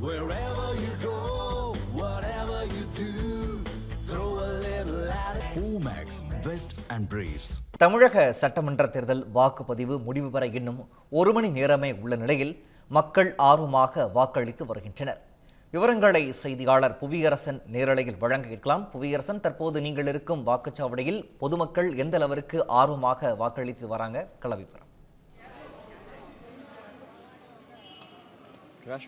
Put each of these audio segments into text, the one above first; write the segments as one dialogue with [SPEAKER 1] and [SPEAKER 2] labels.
[SPEAKER 1] Wherever you go, whatever you do, throw a little at it. Omax, Vest and Briefs.
[SPEAKER 2] தமிழக சட்டமன்ற தேர்தல் வாக்குப்பதிவு முடிவு பெற இன்னும் ஒரு மணி நேரமே உள்ள நிலையில் மக்கள் ஆர்வமாக வாக்களித்து வருகின்றனர். விவரங்களை செய்தியாளர் புவியரசன் நேரலையில் வழங்க கேட்கலாம். புவியரசன், தற்போது நீங்கள் இருக்கும் வாக்குச்சாவடியில் பொதுமக்கள் எந்த அளவிற்கு ஆர்வமாக வாக்களித்து வராங்க? களவிவரம்.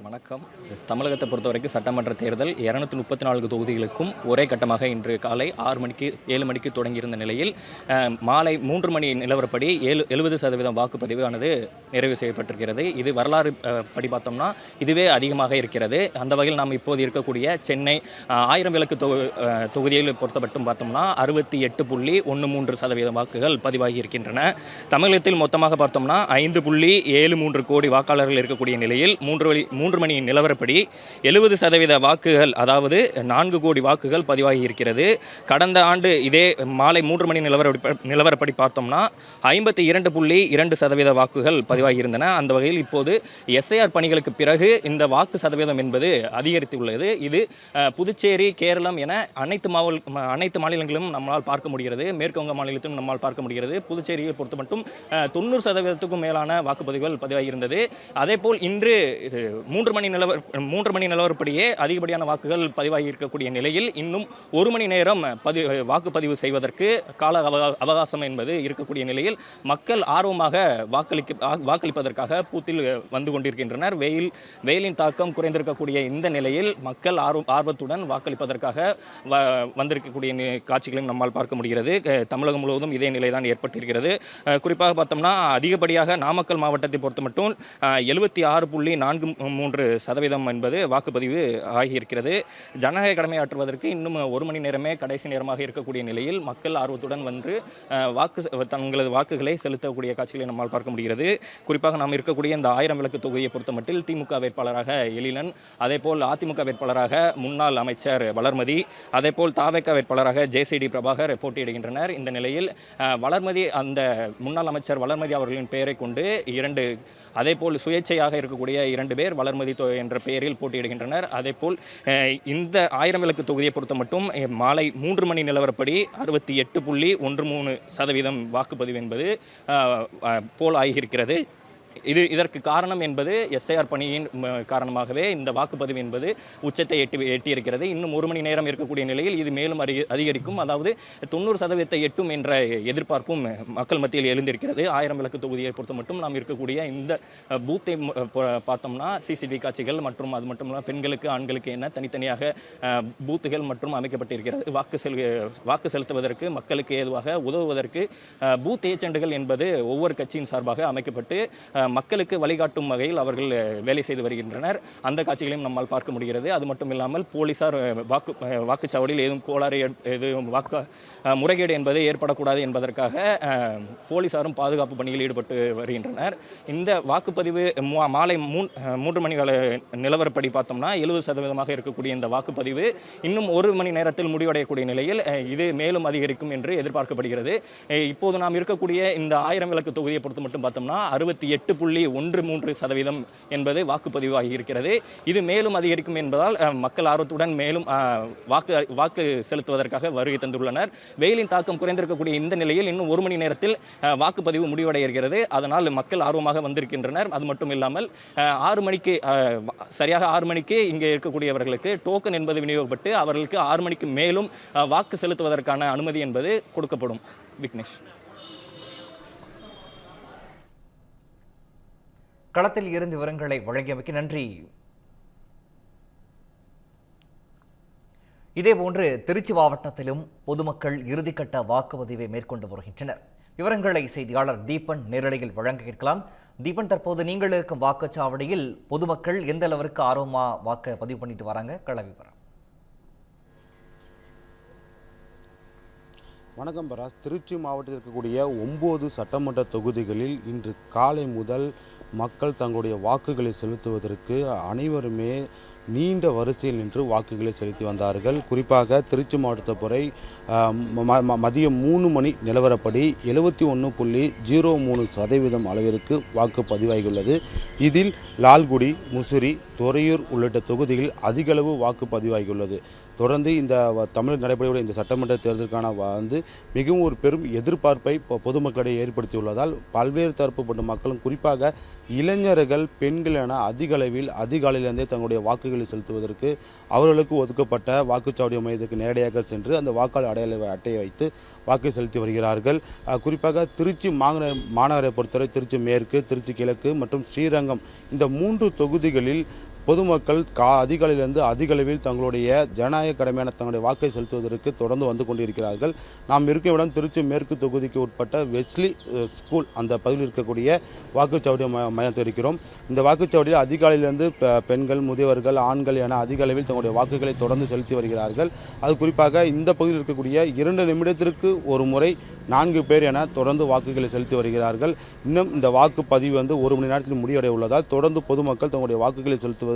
[SPEAKER 3] வணக்கம். தமிழகத்தை பொறுத்த வரைக்கும் சட்டமன்ற தேர்தல் 234 தொகுதிகளுக்கும் ஒரே கட்டமாக இன்று காலை 7 மணிக்கு தொடங்கியிருந்த நிலையில் மாலை 3 மணி நிலவரப்படி 70% வாக்குப்பதிவு ஆனது நிறைவு செய்யப்பட்டிருக்கிறது. இது வரலாறு படி பார்த்தோம்னா இதுவே அதிகமாக இருக்கிறது. அந்த வகையில் நாம் இப்போது இருக்கக்கூடிய சென்னை 1000 விளக்கு தொகுதியில் பொறுத்தப்பட்டும் பார்த்தோம்னா 68.13% வாக்குகள் பதிவாகி இருக்கின்றன. தமிழகத்தில் மொத்தமாக பார்த்தோம்னா 5.73 கோடி வாக்காளர்கள் இருக்கக்கூடிய நிலையில் 3 மணி நிலவரப்படி 70% வாக்குகள், அதாவது 4 கோடி வாக்குகள் பதிவாகி இருக்கிறது. கடந்த ஆண்டு இதே மாலை 3 மணி நிலவரப்படி பார்த்தோம்னா 52.2% வாக்குகள் பதிவாகி இருந்தன. அந்த வகையில் இப்போது எஸ்ஐஆர் பணிகளுக்கு பிறகு இந்த வாக்கு சதவீதம் என்பது அதிகரித்துள்ளது. இது புதுச்சேரி, கேரளம் என அனைத்து மாநிலங்களிலும் நம்மால் பார்க்க முடிகிறது. மேற்குவங்க மாநிலத்திலும் நம்மால் பார்க்க முடிகிறது. புதுச்சேரியை பொறுத்த மட்டும் 90%க்கும் மேலான வாக்குப்பதிவுகள் பதிவாகி இருந்தது. அதேபோல் இன்று 3 மணி நிலவரப்படியே அதிகப்படியான வாக்குகள் பதிவாகி இருக்கக்கூடிய நிலையில் இன்னும் 1 மணி நேரம் வாக்குப்பதிவு செய்வதற்கு கால அவகாசம் என்பது இருக்கக்கூடிய நிலையில் மக்கள் ஆர்வமாக வாக்களிப்பதற்காக பூத்தில் வந்து கொண்டிருக்கின்றனர். வெயிலின் தாக்கம் குறைந்திருக்கக்கூடிய இந்த நிலையில் மக்கள் ஆர்வத்துடன் வாக்களிப்பதற்காக வந்திருக்கக்கூடிய காட்சிகளையும் நம்மால் பார்க்க முடிகிறது. தமிழகம் முழுவதும் இதே நிலைதான் ஏற்பட்டிருக்கிறது. குறிப்பாக பார்த்தோம்னா அதிகப்படியாக நாமக்கல் மாவட்டத்தை பொறுத்த மட்டும் 76.43% என்பது வாக்குப்பதிவு ஆகியிருக்கிறது. ஜனநாயக கடமையாற்றுவதற்கு இன்னும் 1 மணி நேரமே கடைசி நேரமாக இருக்கக்கூடிய நிலையில் மக்கள் ஆர்வத்துடன் வந்து தங்களது வாக்குகளை செலுத்தக்கூடிய காட்சிகளை நம்மால் பார்க்க முடிகிறது. குறிப்பாக நாம் இருக்கக்கூடிய இந்த 1000 விளக்கு தொகுதியை பொறுத்தமட்டில் திமுக வேட்பாளராக எழிலன், அதேபோல் அதிமுக வேட்பாளராக முன்னாள் அமைச்சர் வளர்மதி, அதேபோல் தாவேக வேட்பாளராக ஜேசிடி பிரபாகர் போட்டியிடுகின்றனர். இந்த நிலையில் அந்த முன்னாள் அமைச்சர் வளர்மதி அவர்களின் பெயரை கொண்டு அதேபோல் சுயேட்சையாக இருக்கக்கூடிய 2 பேர் வளர்மதி என்ற பெயரில் போட்டியிடுகின்றனர். அதேபோல் இந்த 1000 விளக்கு தொகுதியை பொறுத்த மட்டும் மாலை 3 மணி நிலவரப்படி 68.13% வாக்குப்பதிவு என்பது போல் ஆகியிருக்கிறது. இதற்கு காரணம் என்பது எஸ்ஐஆர் பணியின் காரணமாகவே இந்த வாக்குப்பதிவு என்பது உச்சத்தை எட்டியிருக்கிறது. இன்னும் 1 மணி நேரம் இருக்கக்கூடிய நிலையில் இது மேலும் அதிகரிக்கும், அதாவது 90% எட்டும் என்ற எதிர்பார்ப்பும் மக்கள் மத்தியில் எழுந்திருக்கிறது. 1000 விளக்கு தொகுதியை பொறுத்த மட்டும் நாம் இருக்கக்கூடிய இந்த பூத்தை பார்த்தோம்னா சிசிடிவி காட்சிகள் மற்றும் அது மட்டும் இல்லாமல் பெண்களுக்கு ஆண்களுக்கு என தனித்தனியாக பூத்துகள் மற்றும் அமைக்கப்பட்டிருக்கிறது. வாக்கு செலுத்துவதற்கு மக்களுக்கு ஏதுவாக உதவுவதற்கு பூத் ஏஜெண்டுகள் என்பது ஒவ்வொரு கட்சியின் சார்பாக அமைக்கப்பட்டு மக்களுக்கு வழிகாட்டும் வகையில் அவர்கள் வேலை செய்து வருகின்றனர். அந்த காட்சிகளையும் நம்மால் பார்க்க முடிகிறது. அது மட்டும் இல்லாமல் போலீசார் வாக்குச்சாவடியில் ஏதும் கோளாறு முறைகேடு என்பது ஏற்படக்கூடாது என்பதற்காக போலீசாரும் பாதுகாப்பு பணியில் ஈடுபட்டு வருகின்றனர். இந்த வாக்குப்பதிவு மாலை 3 மணி நிலவரப்படி பார்த்தோம்னா 70% இருக்கக்கூடிய இந்த வாக்குப்பதிவு இன்னும் 1 மணி நேரத்தில் முடிவடையக்கூடிய நிலையில் இது மேலும் அதிகரிக்கும் என்று எதிர்பார்க்கப்படுகிறது. இப்போது நாம் இருக்கக்கூடிய இந்த 1000 விளக்கு தொகுதியை பொறுத்து மட்டும் பார்த்தோம்னா 68.13% என்பது வாக்குப்பதிவாகி இருக்கிறது. இது மேலும் அதிகரிக்கும் என்பதால் மக்கள் ஆர்வத்துடன் மேலும் வாக்கு செலுத்துவதற்காக வருகை தந்துள்ளனர். வெயிலின் தாக்கம் குறைந்திருக்கக்கூடிய இந்த நிலையில் இன்னும் 1 மணி நேரத்தில் வாக்குப்பதிவு முடிவடைய இருக்கிறது. அதனால் மக்கள் ஆர்வமாக வந்திருக்கின்றனர். அது மட்டும் இல்லாமல் 6 மணிக்கு சரியாக 6 மணிக்கு இங்கே இருக்கக்கூடியவர்களுக்கு டோக்கன் என்பது விநியோகப்பட்டு அவர்களுக்கு 6 மணிக்கு மேலும் வாக்கு செலுத்துவதற்கான அனுமதி என்பது கொடுக்கப்படும். விக்னேஷ்.
[SPEAKER 2] களத்தில் இருந்து விவரங்களை வழங்கியமைக்கு நன்றி. இதேபோன்று திருச்சி மாவட்டத்திலும் பொதுமக்கள் இறுதிக்கட்ட வாக்குப்பதிவை மேற்கொண்டு வருகின்றனர். விவரங்களை செய்தியாளர் தீபன் நேரலையில் வழங்க கேட்கலாம். தீபன், தற்போது நீங்கள் இருக்கும் வாக்குச்சாவடியில் பொதுமக்கள் எந்த அளவிற்கு ஆர்வமாக வாக்கு பதிவு பண்ணிட்டு வராங்க? கள விவரம்.
[SPEAKER 4] வணக்கம் பராஸ். திருச்சி மாவட்டத்தில் இருக்கக்கூடிய 9 சட்டமன்ற தொகுதிகளில் இன்று காலை முதல் மக்கள் தங்களுடைய வாக்குகளை செலுத்துவதற்கு அனைவருமே நீண்ட வரிசையில் நின்று வாக்குகளை செலுத்தி வந்தார்கள். குறிப்பாக திருச்சி மாவட்டத்தை பொறை மதியம் 3 மணி நிலவரப்படி 71.03% அளவிற்கு வாக்கு பதிவாகியுள்ளது. இதில் லால்குடி, முசிறி, துறையூர் உள்ளிட்ட தொகுதிகளில் அதிகளவு வாக்கு பதிவாகியுள்ளது. தொடர்ந்து இந்த தமிழ் நடைபெறக்கூடிய இந்த சட்டமன்ற தேர்தலுக்கான மிகவும் ஒரு பெரும் எதிர்பார்ப்பை பொதுமக்களிடையே ஏற்படுத்தியுள்ளதால் பல்வேறு தரப்புப்பட்ட மக்களும் குறிப்பாக இளைஞர்கள், பெண்கள் என அதிகாலையிலிருந்தே தங்களுடைய வாக்குகளை செலுத்துவதற்கு அவர்களுக்கு ஒதுக்கப்பட்ட வாக்குச்சாவடி மையத்திற்கு நேரடியாக சென்று அந்த வாக்காளர் அடையாள அட்டையை வைத்து வாக்கு செலுத்தி வருகிறார்கள். குறிப்பாக திருச்சி மாநகரை பொறுத்தவரை திருச்சி மேற்கு, திருச்சி கிழக்கு மற்றும் ஸ்ரீரங்கம் இந்த 3 தொகுதிகளில் பொதுமக்கள் அதிகாலையிலிருந்து அதிகளவில் தங்களுடைய ஜனநாயக கடமையான தங்களுடைய வாக்கை செலுத்துவதற்கு தொடர்ந்து வந்து கொண்டிருக்கிறார்கள். நாம் இருக்கும் இடம் திருச்சி மேற்கு தொகுதிக்கு உட்பட்ட வெஸ்லி ஸ்கூல் அந்த பகுதியில் இருக்கக்கூடிய வாக்குச்சாவடி மையத்தில் இருக்கிறோம். இந்த வாக்குச்சாவடியில் அதிகாலையிலிருந்து பெண்கள், முதியவர்கள், ஆண்கள் என அதிகளவில் தங்களுடைய வாக்குகளை தொடர்ந்து செலுத்தி வருகிறார்கள். அது குறிப்பாக இந்த பகுதியில் இருக்கக்கூடிய 2 நிமிடத்திற்கு ஒரு முறை 4 பேர் என தொடர்ந்து வாக்குகளை செலுத்தி வருகிறார்கள். இன்னும் இந்த வாக்குப்பதிவு 1 மணி நேரத்தில் முடிவடைய உள்ளதால் தொடர்ந்து பொதுமக்கள் தங்களுடைய வாக்குகளை செலுத்துவதற்கு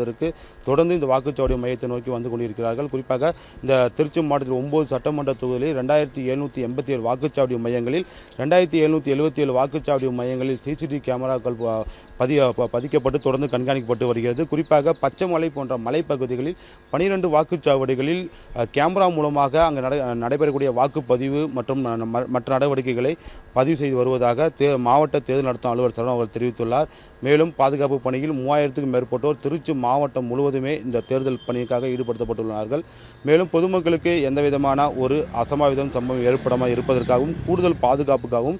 [SPEAKER 4] தொடர்ந்து இந்த வாக்குச்சாவடி மையத்தை நோக்கி வந்து கொண்டிருக்கிறார்கள். குறிப்பாக இந்த திருச்சி மாவட்டத்தில் 9 சட்டமன்ற தொகுதிகளில் 2787 வாக்குச்சாவடி மையங்களில் 2777 வாக்குச்சாவடி மையங்களில் சிசிடிவி கேமராக்கள் பதிக்கப்பட்டு தொடர்ந்து கண்காணிக்கப்பட்டு வருகிறது. குறிப்பாக பச்சைமலை போன்ற மலைப்பகுதிகளில் 12 வாக்குச்சாவடிகளில் கேமரா மூலமாக அங்கு நடைபெறக்கூடிய வாக்குப்பதிவு மற்றும் மற்ற நடவடிக்கைகளை பதிவு செய்து வருவதாக மாவட்ட தேர்தல் நடத்தும் அலுவலர் சரவணன் அவர்கள் தெரிவித்துள்ளார். மேலும் பாதுகாப்பு பணியில் 3000க்கும் மேற்பட்டோர் திருச்சி மாவட்டம் முழுவதுமே இந்த தேர்தல் பணிக்காக ஈடுபடுத்தப்பட்டுள்ளார்கள். மேலும் பொதுமக்களுக்கு எந்தவிதமான ஒரு அசம்பாவிதம் சம்பவம் ஏற்படாமல் இருப்பதற்காகவும் கூடுதல் பாதுகாப்புக்காகவும்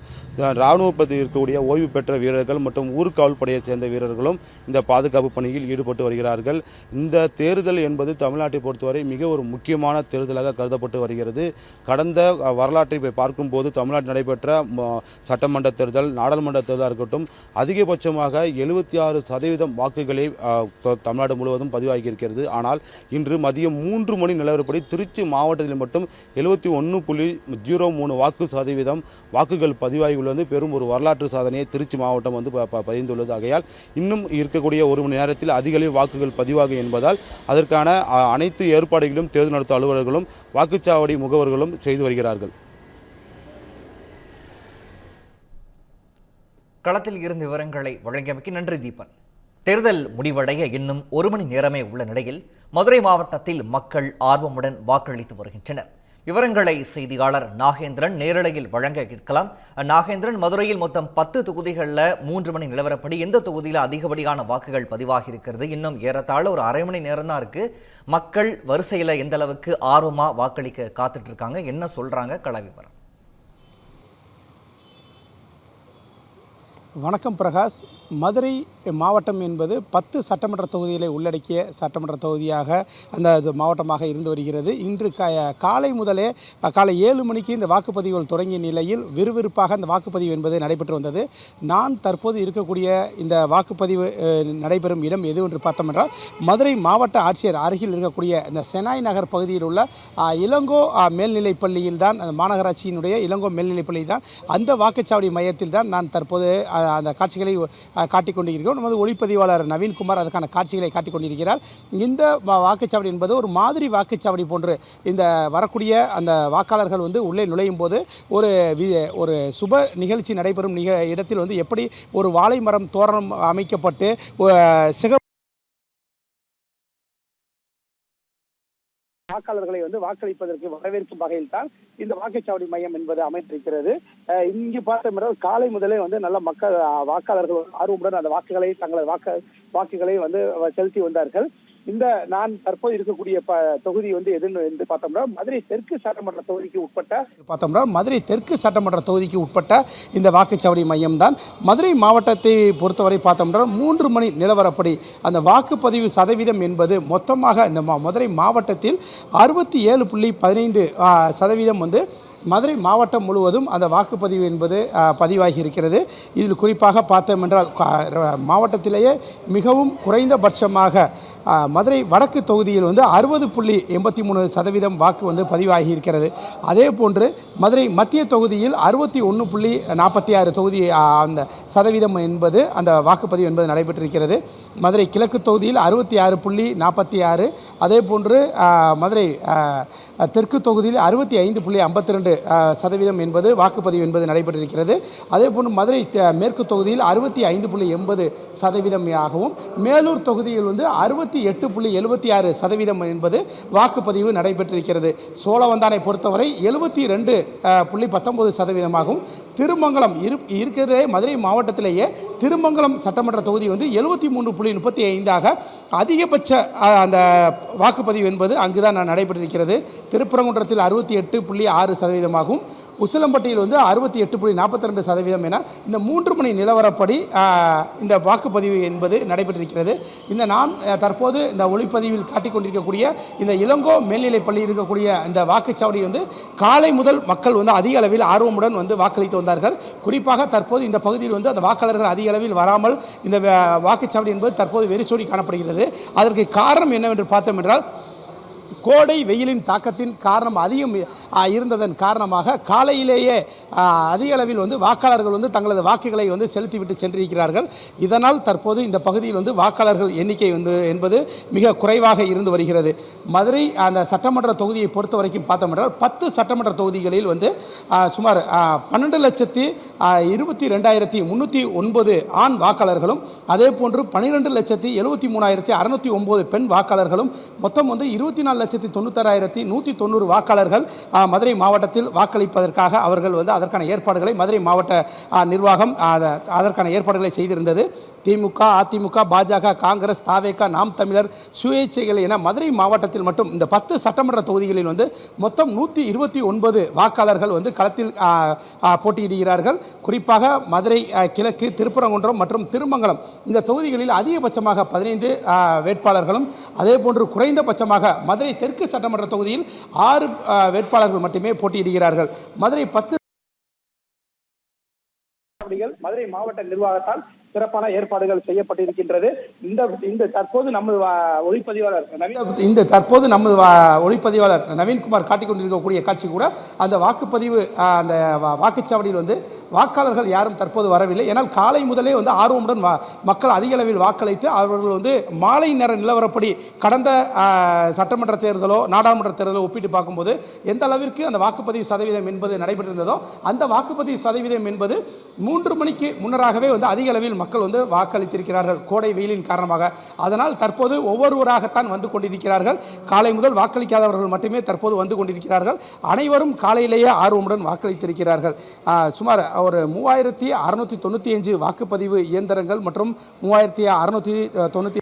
[SPEAKER 4] இராணுவத்தில் இருக்கக்கூடிய ஓய்வு பெற்ற வீரர்கள் மற்றும் ஊர்காவல் படையை சேர்ந்த வீரர்களும் இந்த பாதுகாப்பு பணியில் ஈடுபட்டு வருகிறார்கள். இந்த தேர்தல் என்பது தமிழ்நாட்டை பொறுத்தவரை மிக ஒரு முக்கியமான தேர்தலாக கருதப்பட்டு வருகிறது. கடந்த வரலாற்றை பார்க்கும்போது தமிழ்நாட்டில் நடைபெற்ற சட்டமன்ற தேர்தல், நாடாளுமன்ற தேர்தலாக இருக்கட்டும் அதிகபட்சமாக 76% வாக்குகளை தமிழ்நாடு முழுவதும் பதிவாகியிருக்கிறது. ஆனால் இன்று மதியம் 3 மணி நிலவரப்படி திருச்சி மாவட்டத்தில் மட்டும் 71.03 வாக்குகள் பதிவாகியுள்ளது. பெரும் ஒரு வரலாற்று சாதனையை திருச்சி மாவட்டம் பதிந்துள்ளது. ஆகையால் இன்னும் இருக்கக்கூடிய 1 மணி நேரத்தில் அதிகளவில் வாக்குகள் பதிவாகும் என்பதால் அதற்கான அனைத்து ஏற்பாடுகளும் தேர்தல் நடத்தும் அலுவலர்களும் வாக்குச்சாவடி முகவர்களும் செய்து வருகிறார்கள்.
[SPEAKER 2] களத்தில் இருந்து விவரங்களை வழங்கியமைக்கு நன்றி தீபன். தேர்தல் முடிவடைய இன்னும் 1 மணி நேரமே உள்ள நிலையில் மதுரை மாவட்டத்தில் மக்கள் ஆர்வமுடன் வாக்களித்து வருகின்றனர். விவரங்களை செய்தியாளர் நாகேந்திரன் நேரலையில் வழங்க கேட்கலாம். நாகேந்திரன், மதுரையில் மொத்தம் 10 தொகுதிகளில் 3 மணி நிலவரப்படி எந்த தொகுதியில் அதிகப்படியான வாக்குகள் பதிவாகி இருக்கிறது? இன்னும் ஏறத்தாழ ஒரு அரை மணி நேரம் தான் இருக்கு. மக்கள் வரிசையில் எந்த அளவுக்கு ஆர்வமாக வாக்களிக்க காத்துட்டு இருக்காங்க, என்ன சொல்றாங்க, கள விவரம்?
[SPEAKER 5] வணக்கம் பிரகாஷ். மதுரை மாவட்டம் என்பது 10 சட்டமன்ற தொகுதிகளை உள்ளடக்கிய சட்டமன்ற தொகுதியாக அந்த மாவட்டமாக இருந்து வருகிறது. இன்று காலை முதலே காலை 7 மணிக்கு இந்த வாக்குப்பதிவுகள் தொடங்கிய நிலையில் விறுவிறுப்பாக அந்த வாக்குப்பதிவு என்பது நடைபெற்று வந்தது. நான் தற்போது இருக்கக்கூடிய இந்த வாக்குப்பதிவு நடைபெறும் இடம் எது என்று பார்த்தோம் என்றால் மதுரை மாவட்ட ஆட்சியர் அருகில் இருக்கக்கூடிய இந்த செனாய் நகர் பகுதியில் உள்ள இளங்கோ மேல்நிலைப்பள்ளியில் தான், அந்த மாநகராட்சியினுடைய இளங்கோ மேல்நிலைப்பள்ளி தான், அந்த வாக்குச்சாவடி மையத்தில் தான் நான் தற்போது அந்த காட்சிகளை காட்டிக் கொண்டிருக்கிறோம். நமது ஒளிப்பதிவாளர் நவீன்குமார் அதுக்கான காட்சிகளை காட்டிக் கொண்டிருக்கிறார். இந்த வாக்குச்சாவடி என்பது ஒரு மாதிரி வாக்குச்சாவடி போன்று இந்த வரக்கூடிய அந்த வாக்காளர்கள் உள்ளே நுழையும் போது ஒரு சுப நிகழ்ச்சி நடைபெறும் இடத்தில் எப்படி ஒரு வாழை மரம் தோரணம் அமைக்கப்பட்டு வாக்காளர்களை வாக்களிப்பதற்கு வரவேற்கும் வகையில் தான் இந்த வாக்குச்சாவடி மையம் என்பது அமைந்திருக்கிறது. இங்கு பார்த்தோம் காலை முதலே நல்ல வாக்காளர்கள் ஆர்வமுடன் அந்த வாக்குகளை தங்களது வாக்குகளை செலுத்தி வந்தார்கள். இந்த நான் தற்போது இருக்கக்கூடிய தொகுதி எதுன்னு என்று பார்த்தோம்னா மதுரை தெற்கு சட்டமன்ற தொகுதிக்கு உட்பட்ட இந்த வாக்குச்சாவடி மையம் தான். மதுரை மாவட்டத்தை பொறுத்தவரை பார்த்தோம்னா 3 மணி நிலவரப்படி அந்த வாக்குப்பதிவு சதவீதம் என்பது மொத்தமாக இந்த மதுரை மாவட்டத்தில் 67.15% மதுரை மாவட்டம் முழுவதும் அந்த வாக்குப்பதிவு என்பது பதிவாகி இருக்கிறது. இதில் குறிப்பாக பார்த்தோம் என்றால் மாவட்டத்திலேயே மிகவும் குறைந்தபட்சமாக மதுரை வடக்கு தொகுதியில் வந்து 60.83% வாக்கு வந்து பதிவாகி இருக்கிறது. அதே போன்று மதுரை மத்திய தொகுதியில் 61.46 தொகுதி அந்த சதவீதம் என்பது அந்த வாக்குப்பதிவு என்பது நடைபெற்றிருக்கிறது. மதுரை கிழக்கு தொகுதியில் 66.46, அதே போன்று மதுரை தெற்கு தொகுதியில் 65.52% என்பது வாக்குப்பதிவு என்பது நடைபெற்றிருக்கிறது. அதே போன்று மதுரை மேற்கு தொகுதியில் 65.80% ஆகவும், மேலூர் தொகுதியில் வந்து 68.76% என்பது வாக்குப்பதிவு நடைபெற்றிருக்கிறது. சோழவந்தானை பொறுத்தவரை 72.19% திருமங்கலம் இருக்கிறதே மதுரை மாவட்டத்திலேயே திருமங்கலம் சட்டமன்ற தொகுதி வந்து 73.35 அதிகபட்ச அந்த வாக்குப்பதிவு என்பது அங்குதான் நடைபெற்றிருக்கிறது. திருப்பரங்குன்றத்தில் 68.6%, உசிலம்பட்டியில் வந்து 68.42% என இந்த 3 மணி நிலவரப்படி இந்த வாக்குப்பதிவு என்பது நடைபெற்றிருக்கிறது. இந்த நான் தற்போது இந்த ஒளிப்பதிவில் காட்டிக் கொண்டிருக்கக்கூடிய இந்த இளங்கோ மேல்நிலைப்பள்ளி இருக்கக்கூடிய இந்த வாக்குச்சாவடி வந்து காலை முதல் மக்கள் வந்து அதிக அளவில் ஆர்வமுடன் வந்து வாக்களித்து வந்தார்கள். குறிப்பாக தற்போது இந்த பகுதியில் வந்து அந்த வாக்காளர்கள் அதிக அளவில் வராமல் இந்த வாக்குச்சாவடி என்பது தற்போது வெறிச்சோடி காணப்படுகிறது. அதற்கு காரணம் என்னவென்று பார்த்தோம் என்றால், கோடை வெயிலின் தாக்கத்தின் காரணம் அதிகம் இருந்ததன் காரணமாக காலையிலேயே அதிக அளவில் வந்து வாக்காளர்கள் வந்து தங்களது வாக்குகளை வந்து செலுத்திவிட்டு சென்றிருக்கிறார்கள். இதனால் தற்போது இந்த பகுதியில் வந்து வாக்காளர்கள் எண்ணிக்கை வந்து என்பது மிக குறைவாக இருந்து வருகிறது. மதுரை அந்த சட்டமன்ற தொகுதியை பொறுத்த வரைக்கும் பார்த்தோம் என்றால் 10 சட்டமன்ற தொகுதிகளில் வந்து சுமார் 12,22,309 ஆண் வாக்காளர்களும், அதே போன்று 12,73,609 பெண் வாக்காளர்களும், மொத்தம் வந்து 24,96,190 வாக்காளர்கள் மதுரை மாவட்டத்தில் வாக்களிப்பதற்காக அவர்கள் வந்து அதற்கான ஏற்பாடுகளை மதுரை மாவட்ட நிர்வாகம் அதற்கான ஏற்பாடுகளை செய்திருந்தது. திமுக, அதிமுக, பாஜக, காங்கிரஸ், தாவேகா, நாம் தமிழர், சுயேட்சைகள் என மதுரை மாவட்டத்தில் மட்டும் இந்த 10 சட்டமன்ற தொகுதிகளில் வந்து மொத்தம் 129 வாக்காளர்கள் வந்து களத்தில் போட்டியிடுகிறார்கள். குறிப்பாக மதுரை கிழக்கு, திருப்பரங்குன்றம் மற்றும் திருமங்கலம் இந்த தொகுதிகளில் அதிகபட்சமாக 15 வேட்பாளர்களும், அதே போன்று குறைந்தபட்சமாக மதுரை தெற்கு சட்டமன்ற தொகுதியில் 6 வேட்பாளர்கள் மட்டுமே போட்டியிடுகிறார்கள். மதுரை 10 மதுரை மாவட்ட நிர்வாகத்தால் சிறப்பான ஏற்பாடுகள் செய்யப்பட்டிருக்கின்றது. இந்த தற்போது நமது ஒளிப்பதிவாளர் நவீன்குமார் காட்டிக் கொண்டிருக்கக்கூடிய காட்சி கூட அந்த வாக்குப்பதிவு அந்த வாக்குச்சாவடியில் வந்து வாக்காளர்கள் யாரும் தற்போது வரவில்லை. ஏன்னால் காலை முதலே வந்து ஆர்வமுடன் மக்கள் அதிக அளவில் வாக்களித்து அவர்கள் வந்து மாலை நேர நிலவரப்படி கடந்த சட்டமன்ற தேர்தலோ நாடாளுமன்ற தேர்தலோ ஒப்பிட்டு பார்க்கும்போது எந்த அளவிற்கு அந்த வாக்குப்பதிவு சதவீதம் என்பது நடைபெற்றிருந்ததோ அந்த வாக்குப்பதிவு சதவீதம் என்பது 3 மணிக்கு முன்னராகவே வந்து அதிக அளவில் மக்கள் வந்து வாக்களித்திருக்கிறார்கள் கோடை வெயிலின் காரணமாக. அதனால் தற்போது ஒவ்வொருவராகத்தான் வந்து கொண்டிருக்கிறார்கள். காலை முதல் வாக்களிக்காதவர்கள் மட்டுமே தற்போது வந்து கொண்டிருக்கிறார்கள். அனைவரும் காலையிலேயே ஆர்வமுடன் வாக்களித்திருக்கிறார்கள். சுமார் ஒரு 3695 வாக்குப்பதிவு இயந்திரங்கள் மற்றும் 3690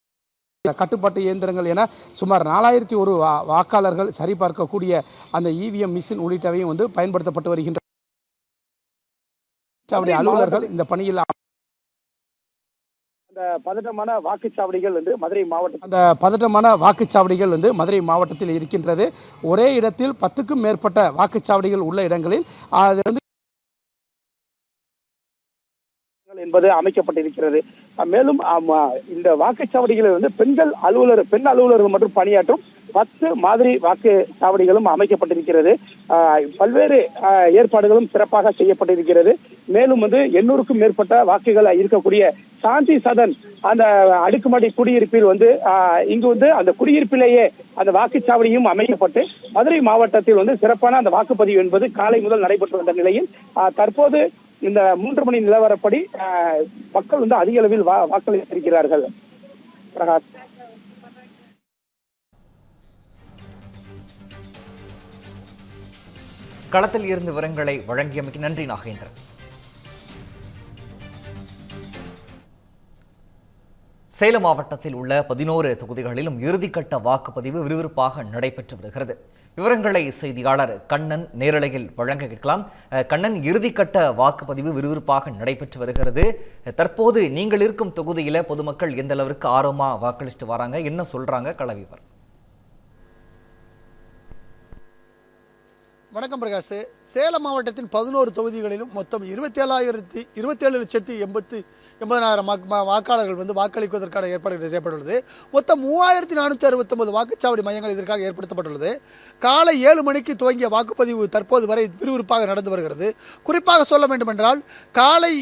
[SPEAKER 5] கட்டுப்பாட்டு இயந்திரங்கள் என சுமார் 4001 வாக்காளர்கள் சரிபார்க்கக்கூடிய அந்த இவிஎம் மிஷின் உள்ளிட்டவையும் வந்து பயன்படுத்தப்பட்டு வருகின்றன. அலுவலர்கள் இந்த பணியில் பதட்டமான வாக்குச்சாவடிகள் வந்து மதுரை மாவட்டத்தில் இருக்கின்றது. ஒரே இடத்தில் 10க்கும் மேற்பட்ட வாக்குச்சாவடிகள் உள்ள இடங்களில் அது வந்து என்பது அமைக்கப்பட்டிருக்கிறது. மேலும் இந்த வாக்குச்சாவடிகளில் வந்து பெண் அலுவலர்கள் மற்றும் பணியாற்றும் 10 மாதிரி வாக்குச்சாவடிகளும் அமைக்கப்பட்டிருக்கிறது. பல்வேறு ஏற்பாடுகளும் சிறப்பாக செய்யப்பட்டிருக்கிறது. மேலும் வந்து 800க்கும் மேற்பட்ட வாக்குகள் இருக்கக்கூடிய சாந்தி சதன் அந்த அடுக்குமாடி குடியிருப்பில் வந்து இங்கு வந்து அந்த குடியிருப்பிலேயே அந்த வாக்குச்சாவடியும் அமைக்கப்பட்டு மதுரை மாவட்டத்தில் வந்து சிறப்பான அந்த வாக்குப்பதிவு என்பது காலை முதல் நடைபெற்று வந்த நிலையில் தற்போது இந்த 3 மணி நிலவரப்படி மக்கள் வந்து அதிக அளவில் வாக்களித்திருக்கிறார்கள். பிரகாஷ்.
[SPEAKER 2] களத்தில் இருந்து விவரங்களை வழங்கியமைக்கு நன்றி நாகேந்திரன். சேலம் மாவட்டத்தில் உள்ள 11 தொகுதிகளிலும் இறுதிக்கட்ட வாக்குப்பதிவு விறுவிறுப்பாக நடைபெற்று வருகிறது. விவரங்களை செய்தியாளர் கண்ணன் நேரலையில் வழங்க கேட்கலாம். கண்ணன், இறுதிக்கட்ட வாக்குப்பதிவு விறுவிறுப்பாக நடைபெற்று வருகிறது. தற்போது நீங்கள் இருக்கும் தொகுதியில் பொதுமக்கள் எந்த அளவிற்கு ஆர்வமாக வாக்களிச்சுட்டு வராங்க, என்ன சொல்றாங்க, களவிவர்?
[SPEAKER 6] வணக்கம் பிரகாஷ். சேலம் மாவட்டத்தின் 11 தொகுதிகளிலும் மொத்தம் 27,087 80,000 வாக்காளர்கள் வந்து வாக்களிப்பதற்கான ஏற்பாடுகள் செய்யப்பட்டுள்ளது. மொத்தம் 3469 வாக்குச்சாவடி மையங்கள் இதற்காக ஏற்படுத்தப்பட்டுள்ளது. காலை 7 மணிக்கு துவங்கிய வாக்குப்பதிவு தற்போது வரை விறுவிறுப்பாக நடந்து வருகிறது. குறிப்பாக சொல்ல வேண்டுமென்றால் காலை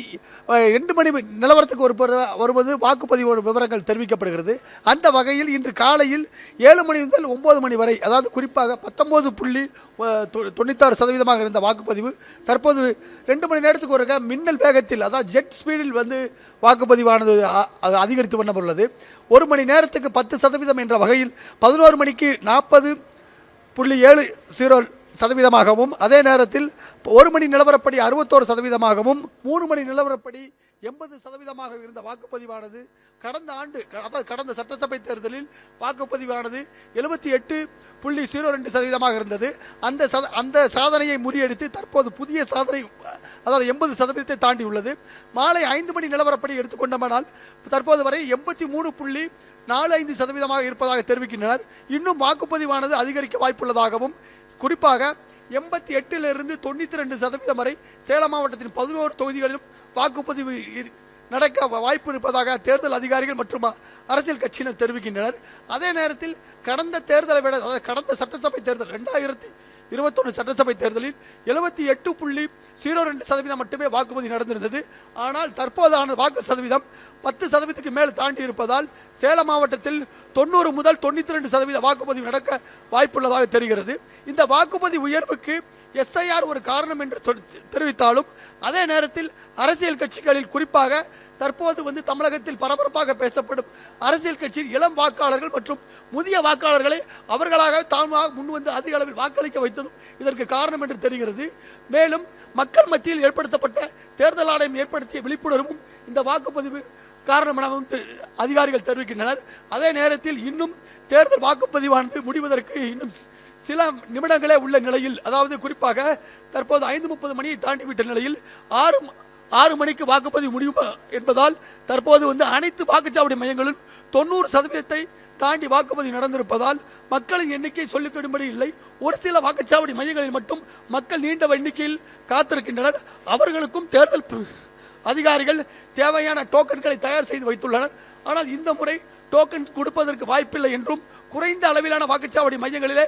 [SPEAKER 6] 2 மணி நிலவரத்துக்கு வருவது வாக்குப்பதிவு விவரங்கள் தெரிவிக்கப்படுகிறது. அந்த வகையில் இன்று காலையில் 7 மணி முதல் 9 மணி வரை, அதாவது குறிப்பாக 19.96% இருந்த வாக்குப்பதிவு தற்போது 2 மணி நேரத்துக்கு ஒரு மின்னல் வேகத்தில், அதாவது ஜெட் ஸ்பீடில் வந்து வாக்குப்பதிவானது அதிகரித்து வண்ணப்பட்டுள்ளது. 1 மணி நேரத்துக்கு 10% என்ற வகையில் 11 மணிக்கு 40.70%, அதே நேரத்தில் 1 மணி நிலவரப்படி 61%, 3 மணி நிலவரப்படி 80% இருந்த வாக்குப்பதிவானது கடந்த சட்டசபை தேர்தலில் வாக்குப்பதிவானது 78.02% இருந்தது. அந்த சாதனையை முறியடித்து தற்போது புதிய சாதனை, அதாவது 80% தாண்டி உள்ளது. மாலை 5 மணி நிலவரப்படி எடுத்துக்கொண்டோமானால் தற்போது வரை 83.45% இருப்பதாக தெரிவிக்கின்றனர். இன்னும் வாக்குப்பதிவானது அதிகரிக்க வாய்ப்புள்ளதாகவும், குறிப்பாக 88 to 92% வரை சேலம் மாவட்டத்தின் 11 தொகுதிகளிலும் வாக்குப்பதிவு நடக்க வாய்ப்பு இருப்பதாக தேர்தல் அதிகாரிகள் மற்றும் அரசியல் கட்சியினர் தெரிவிக்கின்றனர். அதே நேரத்தில் கடந்த தேர்தலை விட, அதாவது கடந்த சட்டசபை தேர்தல் 2021 சட்டசபை தேர்தலில் 78.02% மட்டுமே வாக்குப்பதிவு நடந்திருந்தது. ஆனால் தற்போதான வாக்கு சதவீதம் 10%க்கு மேல் தாண்டி இருப்பதால் சேலம் மாவட்டத்தில் 90 முதல் 92% வாக்குப்பதிவு நடக்க வாய்ப்புள்ளதாக தெரிகிறது. இந்த வாக்குப்பதிவு உயர்வுக்கு SIR ஒரு காரணம் என்று தெரிவித்தாலும், அதே நேரத்தில் அரசியல் கட்சிகளில் குறிப்பாக தற்போது வந்து தமிழகத்தில் பரபரப்பாக பேசப்படும் அரசியல் கட்சியின் இளம் வாக்காளர்கள் மற்றும் முதிய வாக்காளர்களை அவர்களாக தாமாக முன்வந்து அதிக அளவில் வாக்களிக்க வைத்ததும் இதற்கு காரணம் என்று தெரிகிறது. மேலும் மக்கள் மத்தியில் ஏற்படுத்தப்பட்ட தேர்தல் ஆணையம் ஏற்படுத்திய விழிப்புணர்வும் இந்த வாக்குப்பதிவு காரணம் எனவும் அதிகாரிகள் தெரிவிக்கின்றனர். அதே நேரத்தில் இன்னும் தேர்தல் வாக்குப்பதிவானது முடிவதற்கு இன்னும் சில நிமிடங்களே உள்ள நிலையில், அதாவது குறிப்பாக தற்போது 5:30 மணியை தாண்டிவிட்ட நிலையில் 6 மணிக்கு வாக்குப்பதிவு முடிவு என்பதால் தற்போது வந்து அனைத்து வாக்குச்சாவடி மையங்களும் 90% தாண்டி வாக்குப்பதிவு நடந்திருப்பதால் மக்களின் எண்ணிக்கை சொல்லிக்கொடும்படி இல்லை. ஒரு சில வாக்குச்சாவடி மையங்களில் மட்டும் மக்கள் நீண்ட எண்ணிக்கையில் காத்திருக்கின்றனர். அவர்களுக்கும் தேர்தல் அதிகாரிகள் தேவையான டோக்கன்களை தயார் செய்து வைத்துள்ளனர். ஆனால் இந்த முறை டோக்கன் கொடுப்பதற்கு வாய்ப்பில்லை என்றும், குறைந்த அளவிலான வாக்குச்சாவடி மையங்களிலே